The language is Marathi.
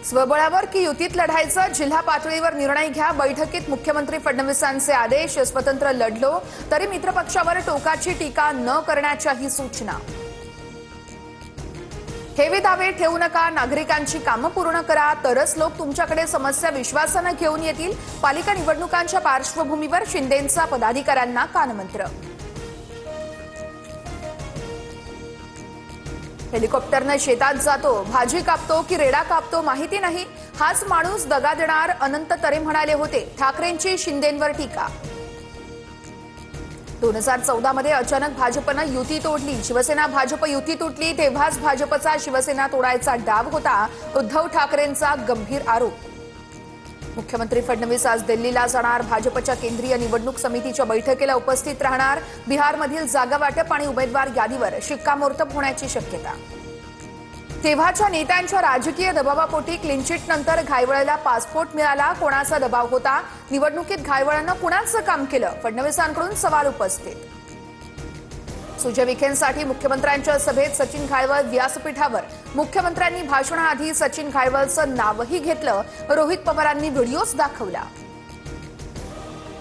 स्वबळावर की युतीत लढायचं, जिल्हा पातळीवर निर्णय घ्या। बैठकीत मुख्यमंत्री फडणवीसांचे आदेश। स्वतंत्र लढलो तरी मित्रपक्षावर टोकाची टीका न करण्याच्याही सूचना। हेवे दावे ठेवू नका, नागरिकांची कामं पूर्ण करा, तरच लोक तुमच्याकडे समस्या विश्वासाने घेऊन येतील। पालिका निवडणुकांच्या पार्श्वभूमीवर शिंदेंचा पदाधिकाऱ्यांना कानमंत्र। हेलिकॉप्टरने शेतात जातो, भाजी कापतो की रेडा कापतो माहिती नाही, हाच माणूस दगा देणार, अनंत तरे म्हणाले होते। ठाकरेंची शिंदेंवर टीका। 2014 मध्ये अचानक भाजपनं युती तोडली, शिवसेना भाजप युती तुटली तेव्हाच भाजपचा शिवसेना तोडायचा डाव होता, उद्धव ठाकरेंचा गंभीर आरोप। मुख्यमंत्री फडणवीस आज दिल्लीला जाणार, भाजपच्या केंद्रीय निवडणूक समितीच्या बैठकीला उपस्थित राहणार। बिहारमधील जागा वाटप आणि उमेदवार यादीवर शिक्कामोर्तब होण्याची शक्यता। तेव्हाच्या नेत्यांच्या राजकीय दबावापोटी क्लीनचिट नंतर घायवळला पासपोर्ट मिळाला, कोणाचा दबाव होता? निवडणुकीत घायवळानं कुणाचं काम केलं? फडणवीसांकडून सवाल उपस्थित। सुजय विखेंसाठी मुख्यमंत्र्यांच्या सभेत सचिन घायवळ व्यासपीठावर, मुख्यमंत्र्यांनी भाषणाआधी सचिन घायवळचं नावही घेतलं, रोहित पवारांनी व्हिडिओच दाखवला।